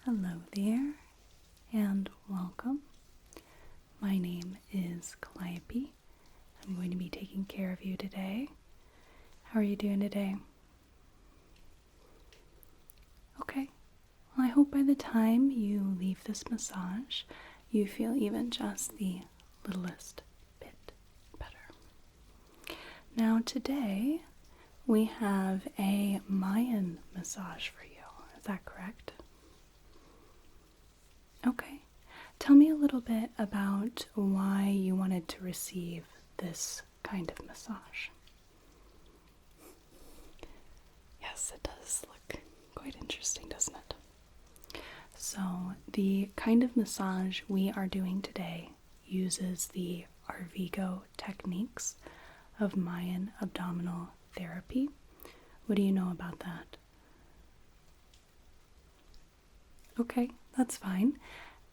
Hello there, and welcome. My name is Calliope. I'm going to be taking care of you today. How are you doing today? Okay. Well, I hope by the time you leave this massage, you feel even just the littlest bit better. Now today, we have a Mayan massage for you. Is that correct? Okay. Tell me a little bit about why you wanted to receive this kind of massage. Yes, it does look quite interesting, doesn't it? So, the kind of massage we are doing today uses the Arvigo techniques of Mayan abdominal therapy. What do you know about that? Okay, that's fine.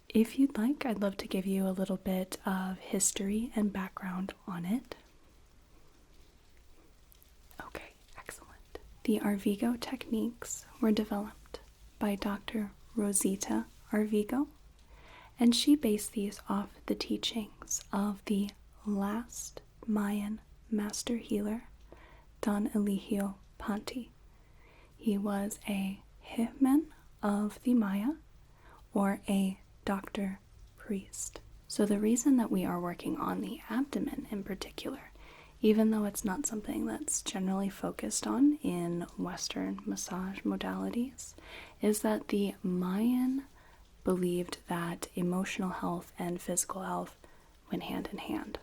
If you'd like, I'd love to give you a little bit of history and background on it. Okay, excellent. The Arvigo techniques were developed by Dr. Rosita Arvigo, and she based these off the teachings of the last Mayan master healer, Don Elijio Panti. He was a hitman of the Maya, or a doctor priest. So the reason that we are working on the abdomen in particular, even though it's not something that's generally focused on in Western massage modalities, is that the Mayan believed that emotional health and physical health went hand in hand.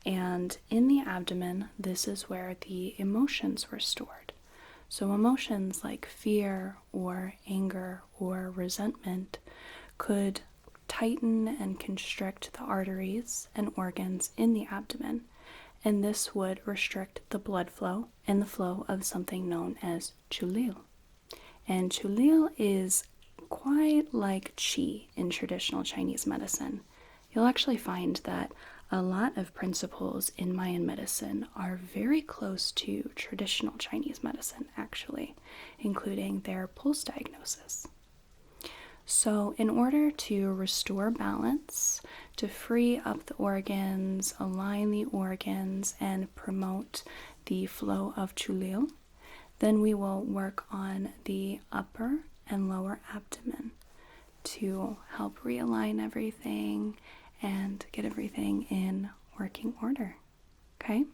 And in the abdomen, this is where the emotions were stored. So emotions like fear or anger or resentment could tighten and constrict the arteries and organs in the abdomen, and this would restrict the blood flow and the flow of something known as chulil. And chulil is quite like qi in traditional Chinese medicine. You'll actually find that a lot of principles in Mayan medicine are very close to traditional Chinese medicine, actually, including their pulse diagnosis. So in order to restore balance, to free up the organs, align the organs, and promote the flow of chulil, then we will work on the upper and lower abdomen to help realign everything and get everything in working order. Okay?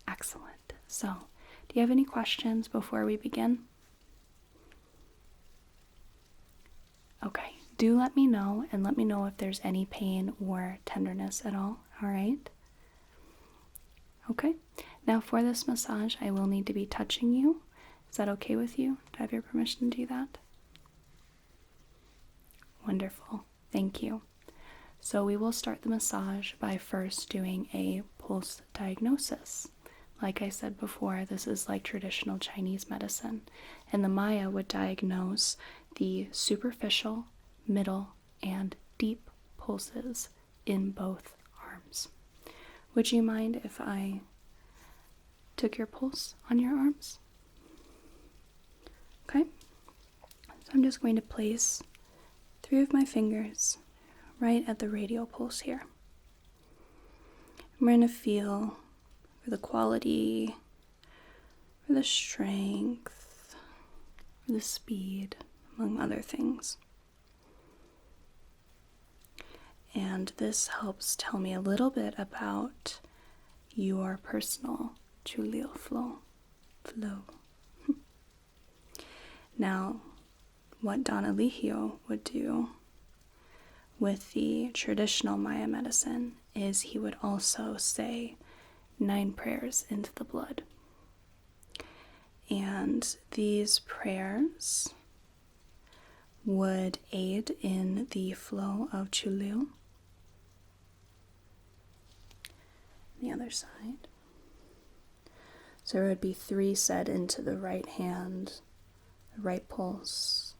Excellent. So, do you have any questions before we begin? Okay, do let me know, and let me know if there's any pain or tenderness at all, alright? Okay, now for this massage, I will need to be touching you. Is that okay with you? Do I have your permission to do that? Wonderful, thank you. So we will start the massage by first doing a pulse diagnosis. Like I said before, this is like traditional Chinese medicine, and the Maya would diagnose the superficial, middle, and deep pulses in both arms. Would you mind if I took your pulse on your arms? Okay, so I'm just going to place 3 of my fingers right at the radial pulse here. We're going to feel for the quality, for the strength, for the speed, among other things. And this helps tell me a little bit about your personal chulil flow. Now, what Don Elijio would do with the traditional Maya medicine is he would also say 9 prayers into the blood. And these prayers would aid in the flow of chulil. The other side. So there would be 3 said into the right hand, the right pulse,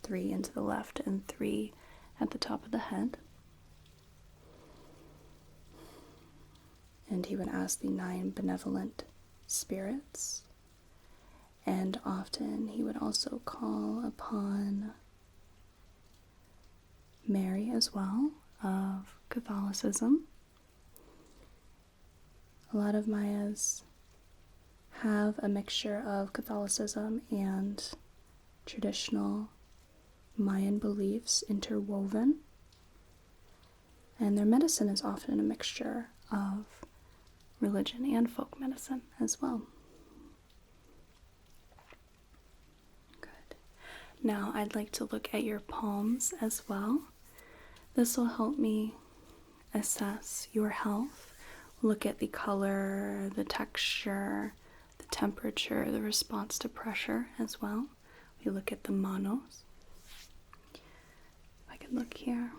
3 into the left, and 3 at the top of the head. And he would ask the 9 benevolent spirits And often he would also call upon Mary as well, of Catholicism. A lot of Mayas have a mixture of Catholicism and traditional Mayan beliefs interwoven, and their medicine is often a mixture of religion and folk medicine as well. Good. Now I'd like to look at your palms as well. This will help me assess your health, look at the color, the texture, the temperature, the response to pressure as well. We look at the manos. I can look here.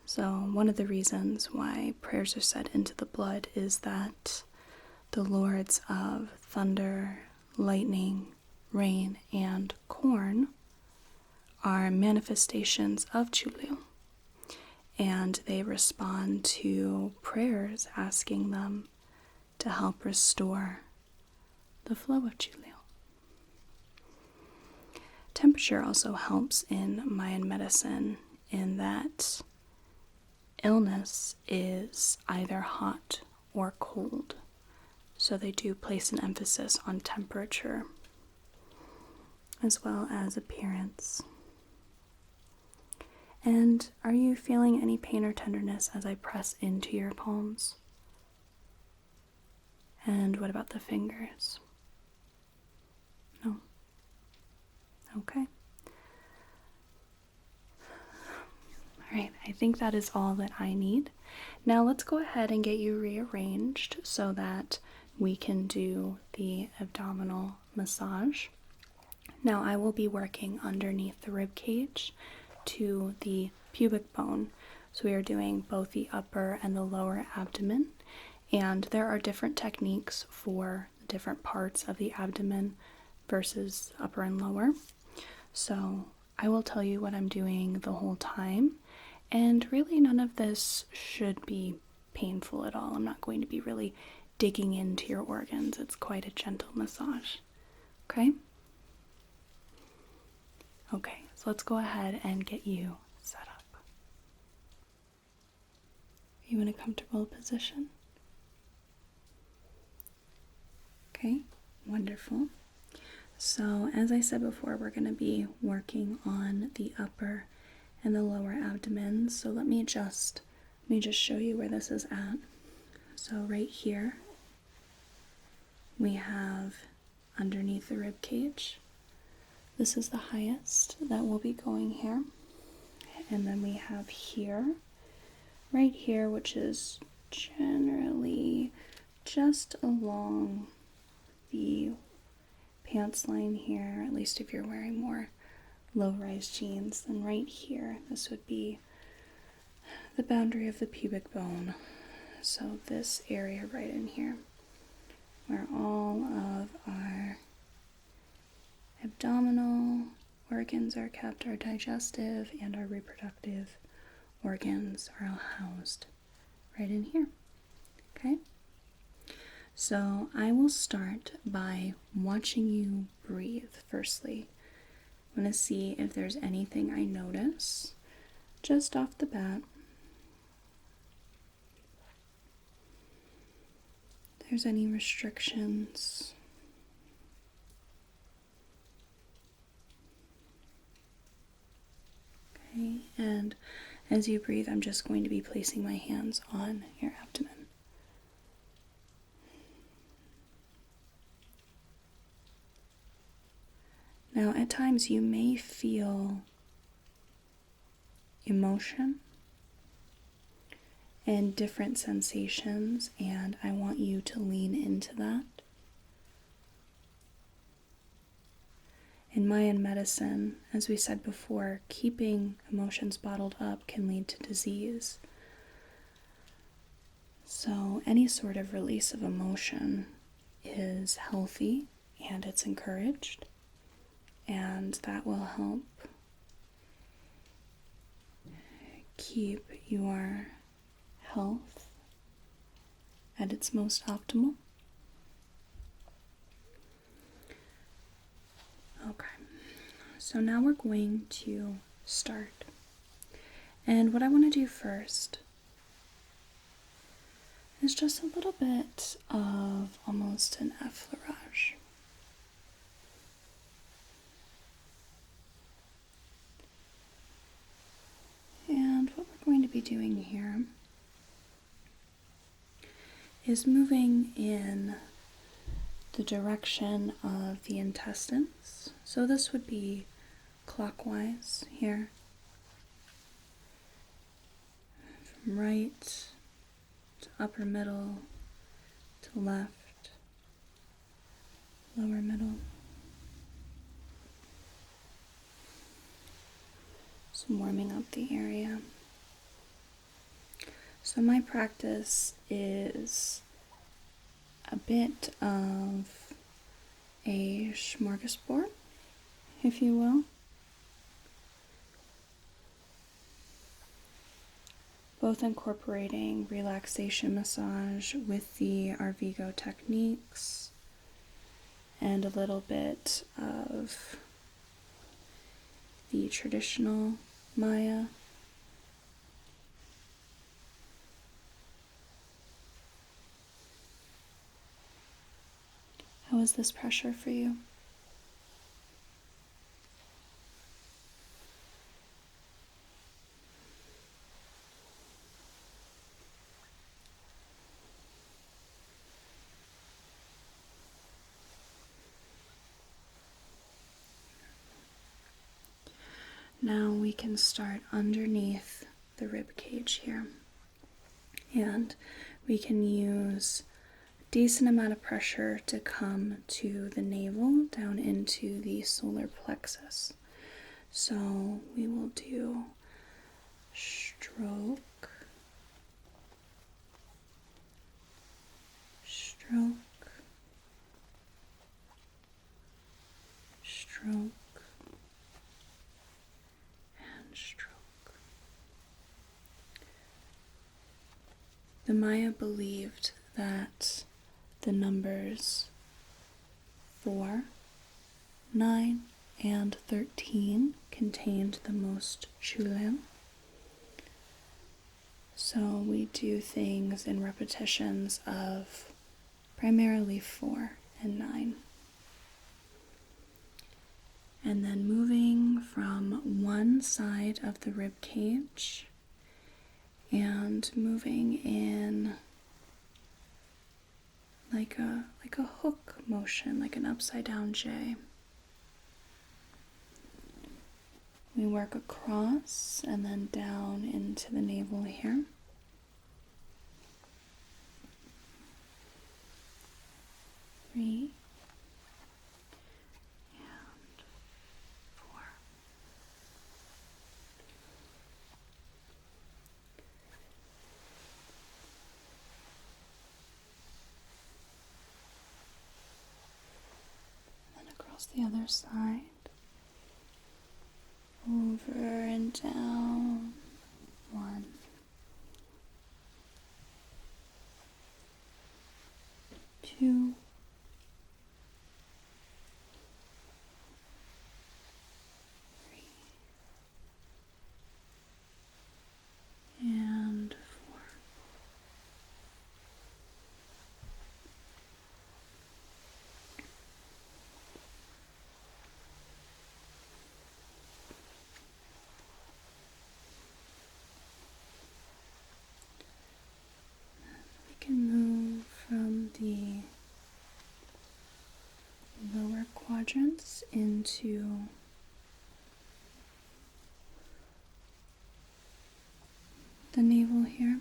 So one of the reasons why prayers are said into the blood is that the lords of thunder, lightning, rain, and corn are manifestations of Chulil, and they respond to prayers asking them to help restore the flow of Chulil. Temperature also helps in Mayan medicine in that illness is either hot or cold, so they do place an emphasis on temperature as well as appearance. And are you feeling any pain or tenderness as I press into your palms? And what about the fingers? No? Okay. Alright, I think that is all that I need. Now let's go ahead and get you rearranged so that we can do the abdominal massage. Now I will be working underneath the rib cage to the pubic bone. So we are doing both the upper and the lower abdomen, and there are different techniques for different parts of the abdomen versus upper and lower. So I will tell you what I'm doing the whole time, and really none of this should be painful at all. I'm not going to be really digging into your organs. It's quite a gentle massage. Okay? Okay, so let's go ahead and get you set up. Are you in a comfortable position? Okay, wonderful. So as I said before, we're going to be working on the upper and the lower abdomen. So let me just show you where this is at. So right here, we have underneath the rib cage. This is the highest that will be going here. And then we have here, right here, which is generally just along the pants line here, at least if you're wearing more low-rise jeans. Then right here, this would be the boundary of the pubic bone. So this area right in here, where all of our abdominal organs are kept, our digestive and our reproductive organs are all housed right in here. Okay? So I will start by watching you breathe firstly. I'm going to see if there's anything I notice just off the bat. If there's any restrictions. Okay, and as you breathe, I'm just going to be placing my hands on your abdomen. Now, at times you may feel emotion and different sensations, and I want you to lean into that. In Mayan medicine, as we said before, keeping emotions bottled up can lead to disease. So any sort of release of emotion is healthy and it's encouraged, and that will help keep your health at its most optimal. So now we're going to start. And what I want to do first is just a little bit of almost an effleurage. And what we're going to be doing here is moving in the direction of the intestines. So this would be clockwise here, from right to upper middle to left, lower middle. So warming up the area. So my practice is a bit of a smorgasbord, if you will. Both incorporating relaxation massage with the Arvigo techniques and a little bit of the traditional Maya. How is this pressure for you? Now we can start underneath the rib cage here. And we can use a decent amount of pressure to come to the navel down into the solar plexus. So we will do stroke, stroke, stroke, stroke. The Maya believed that the numbers 4, 9, and 13 contained the most chulem. So we do things in repetitions of primarily 4 and 9. And then moving from one side of the rib cage and moving in like a hook motion, like an upside down J. We work across and then down into the navel here. Three. The other side, over and down, 1, 2, 3, and 4. Can move from the lower quadrants into the navel here.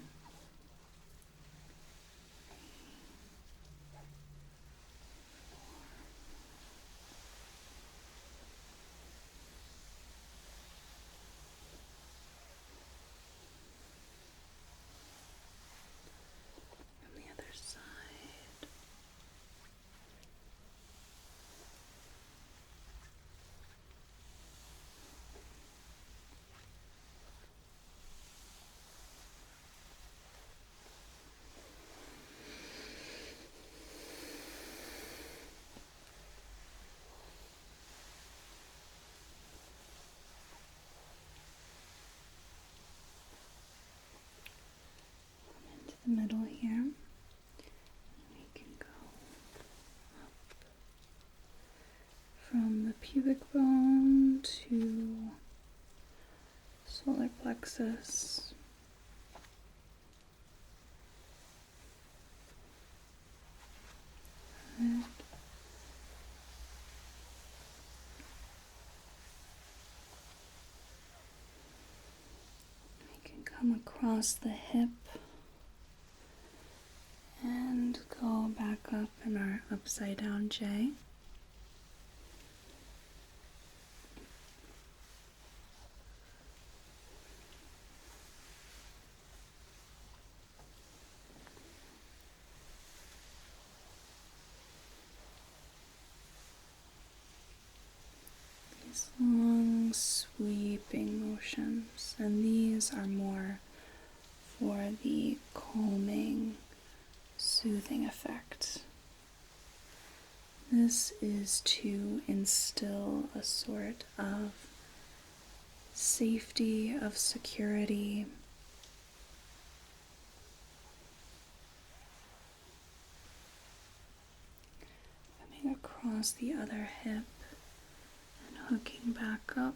from the pubic bone to solar plexus. Good. We can come across the hip and go back up in our upside down J. These long sweeping motions, and these are more for the calming, soothing effect. This is to instill a sort of safety, of security. Coming across the other hip and hooking back up.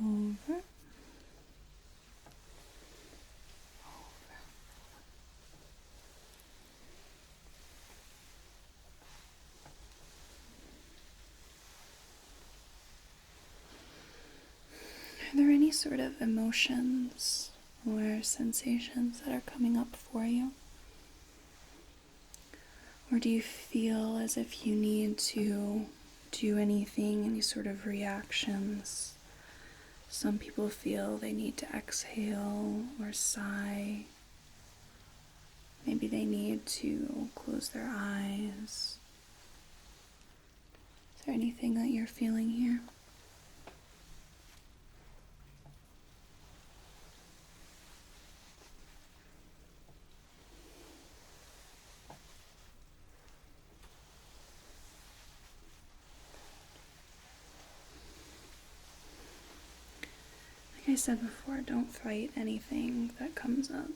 Over. Are there any sort of emotions or sensations that are coming up for you? Or do you feel as if you need to do anything, any sort of reactions? Some people feel they need to exhale or sigh. Maybe they need to close their eyes. Is there anything that you're feeling here? Like I said before, don't fight anything that comes up.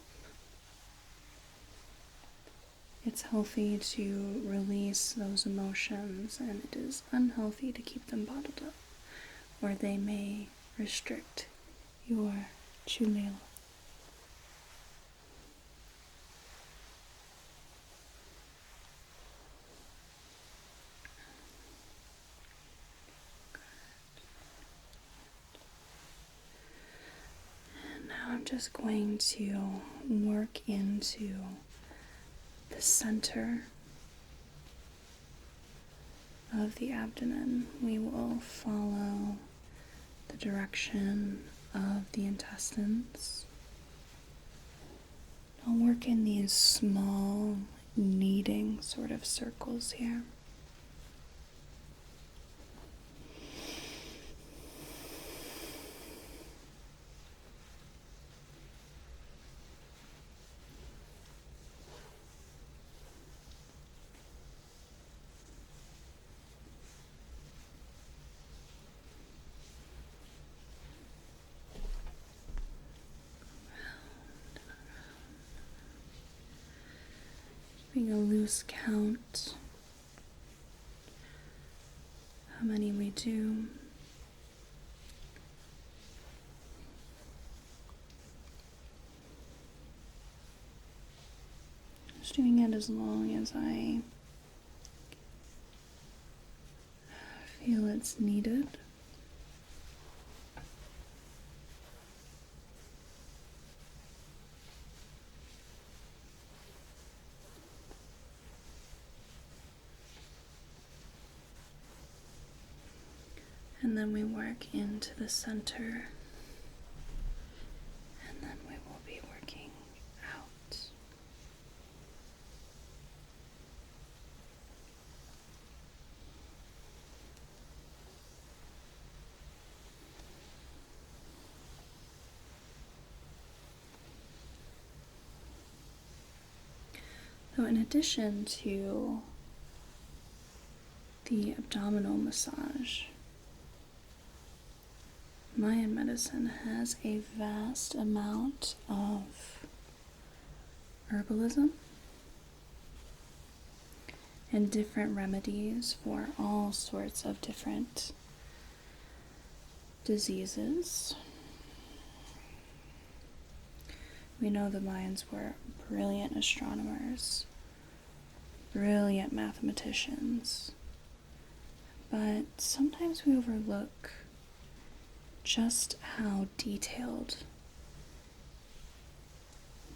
It's healthy to release those emotions, and it is unhealthy to keep them bottled up, or they may restrict your chulelo. And now I'm just going to work into the center of the abdomen. We will follow the direction of the intestines. I'll work in these small kneading sort of circles here. Keeping a loose count, how many we do. Just doing it as long as I feel it's needed. And then we work into the center. And then we will be working out. So in addition to the abdominal massage, Mayan medicine has a vast amount of herbalism and different remedies for all sorts of different diseases. We know the Mayans were brilliant astronomers, brilliant mathematicians, but sometimes we overlook just how detailed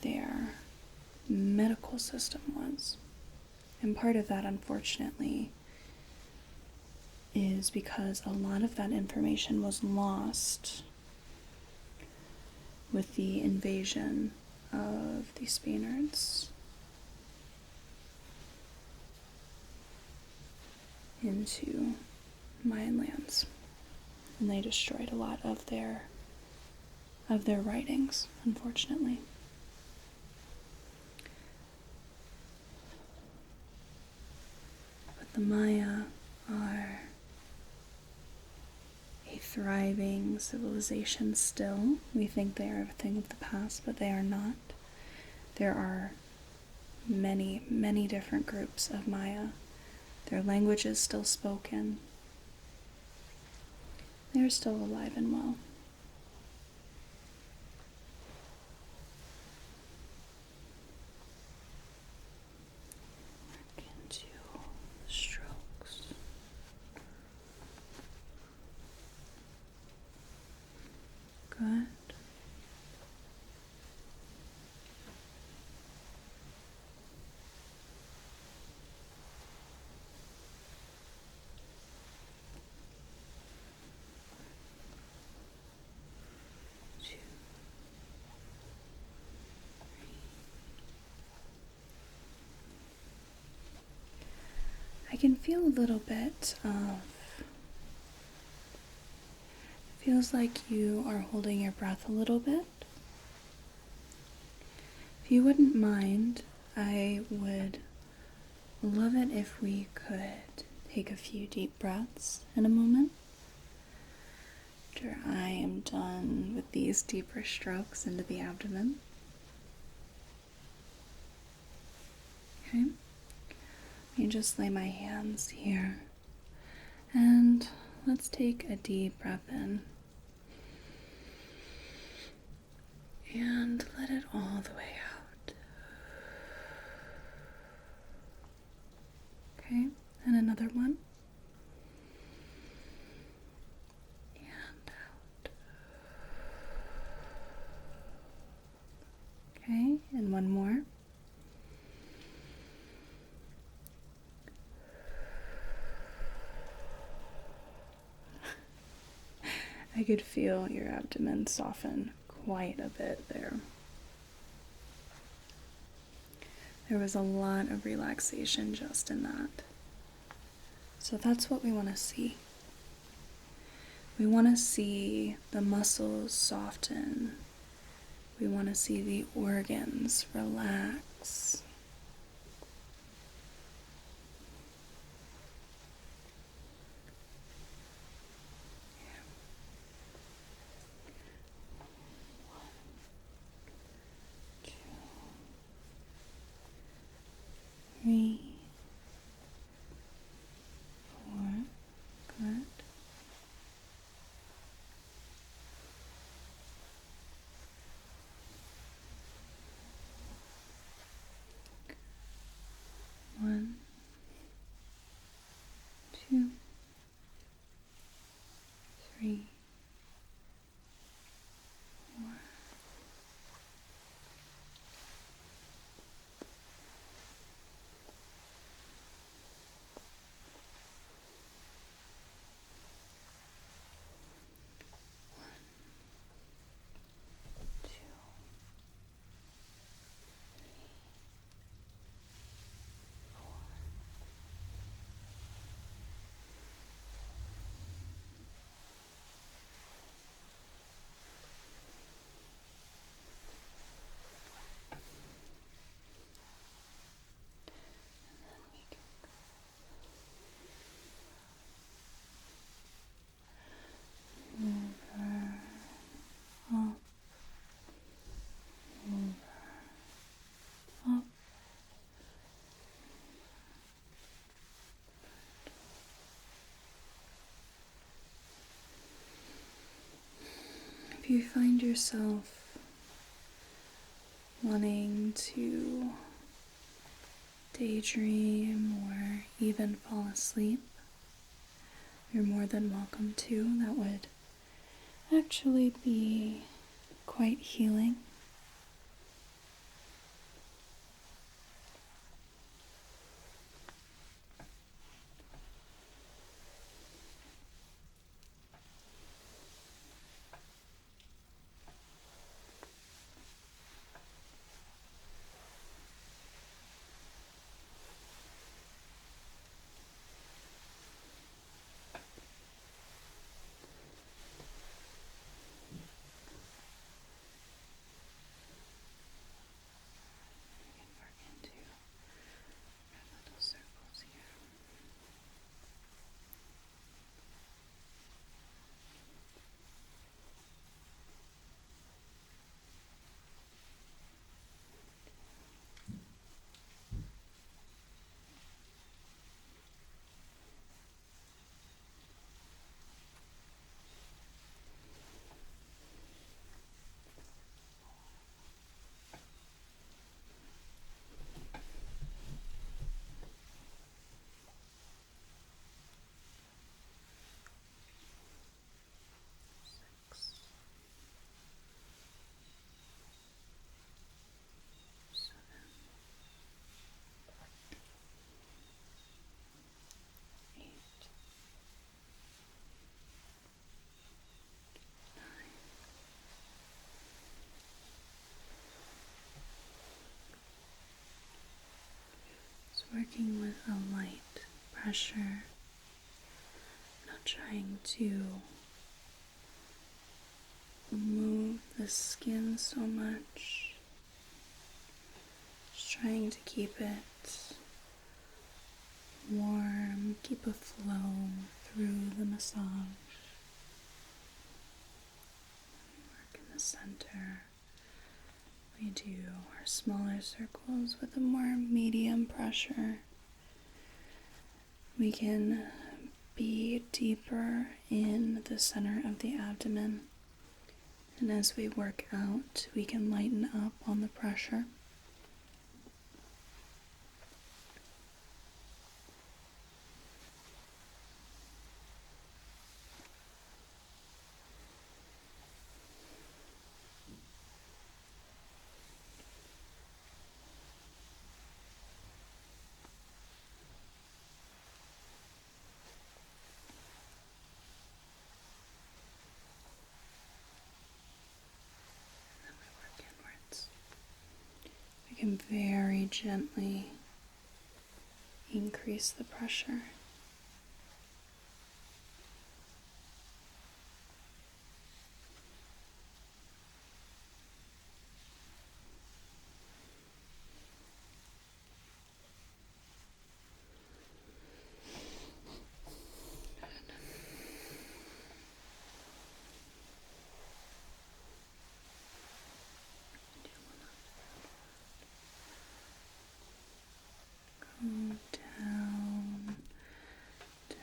their medical system was. And part of that, unfortunately, is because a lot of that information was lost with the invasion of the Spaniards into Mayan lands. And they destroyed a lot of their writings, unfortunately. But the Maya are a thriving civilization still. We think they are a thing of the past, but they are not. There are many, many different groups of Maya. Their language is still spoken. They are still alive and well. Work into the strokes. Good. I can feel a little bit of, feels like you are holding your breath a little bit. If you wouldn't mind, I would love it if we could take a few deep breaths in a moment. After I am done with these deeper strokes into the abdomen. Okay. You just lay my hands here and let's take a deep breath in and let it all the way out. Okay, and another one. And out. Okay, and one more. I could feel your abdomen soften quite a bit there. There was a lot of relaxation just in that. So that's what we want to see. We want to see the muscles soften. We want to see the organs relax. Three, four, good. find yourself wanting to daydream or even fall asleep, you're more than welcome to. That would actually be quite healing. Working with a light pressure, not trying to move the skin so much, just trying to keep it warm, keep a flow through the massage. Work in the center. We do our smaller circles with a more medium pressure. We can be deeper in the center of the abdomen, and as we work out, we can lighten up on the pressure. We can very gently increase the pressure. Down, down.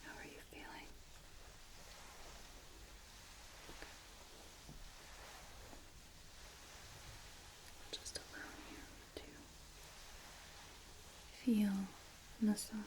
How are you feeling? Just allow you to feel the massage.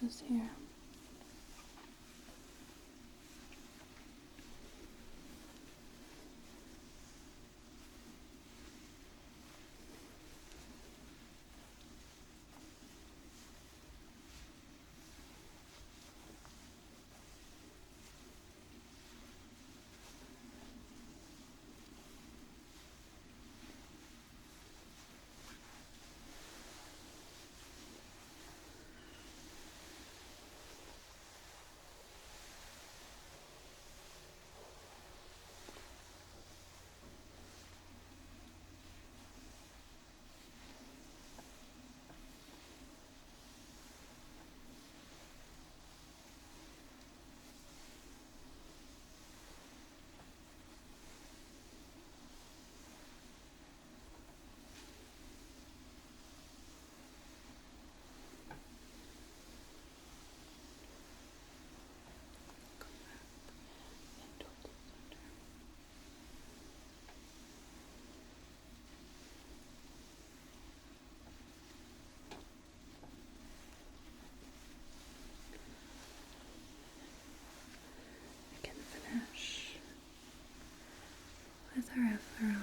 this here. With our effleurage.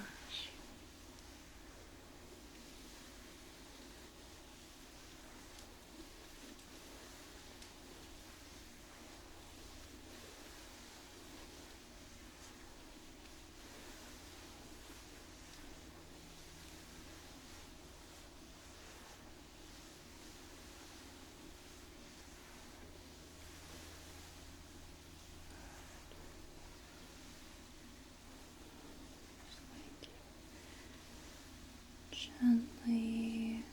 Gently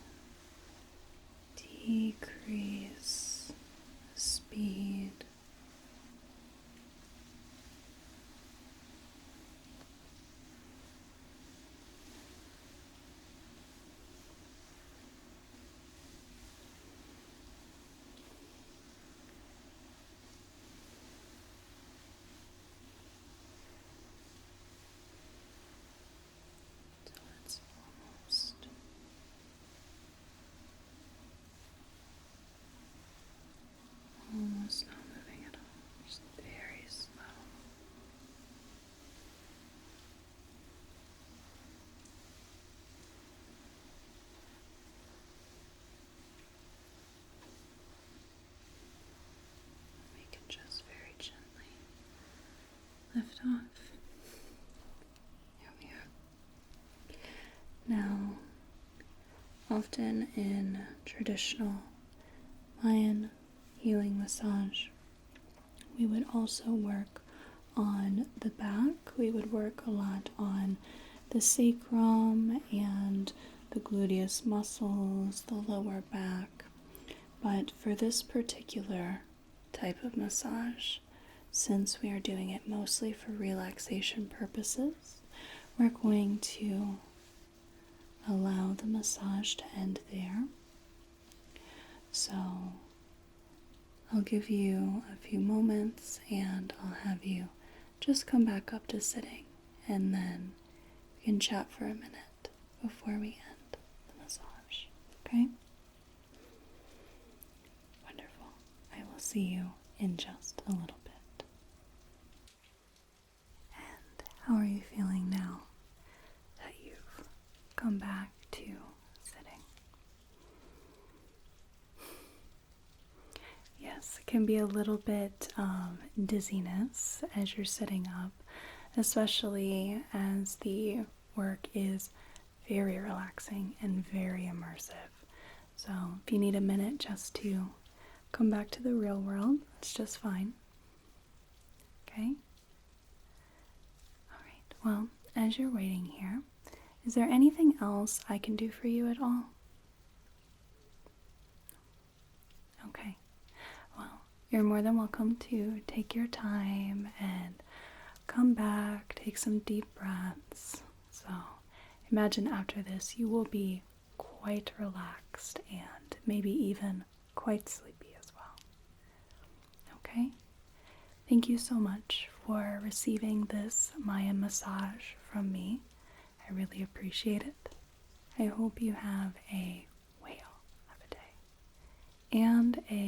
decrease speed. Till it's almost not moving at all, just very slow. We can just very gently lift off. Here we are. Now, often in traditional Mayan healing massage, we would also work on the back. We would work a lot on the sacrum and the gluteus muscles, the lower back. But for this particular type of massage, since we are doing it mostly for relaxation purposes, we're going to allow the massage to end there. So I'll give you a few moments and I'll have you just come back up to sitting, and then we can chat for a minute before we end the massage. Okay? Wonderful. I will see you in just a little bit. And how are you feeling now that you've come back to sitting? Yes, it can be a little bit dizziness as you're sitting up, especially as the work is very relaxing and very immersive. So if you need a minute just to come back to the real world, it's just fine. Okay? All right. Well, as you're waiting here, is there anything else I can do for you at all? Okay. Well, you're more than welcome to take your time and come back, take some deep breaths. So imagine after this you will be quite relaxed and maybe even quite sleepy as well. Okay? Thank you so much for receiving this Mayan massage from me. I really appreciate it. I hope you have a whale of a day and a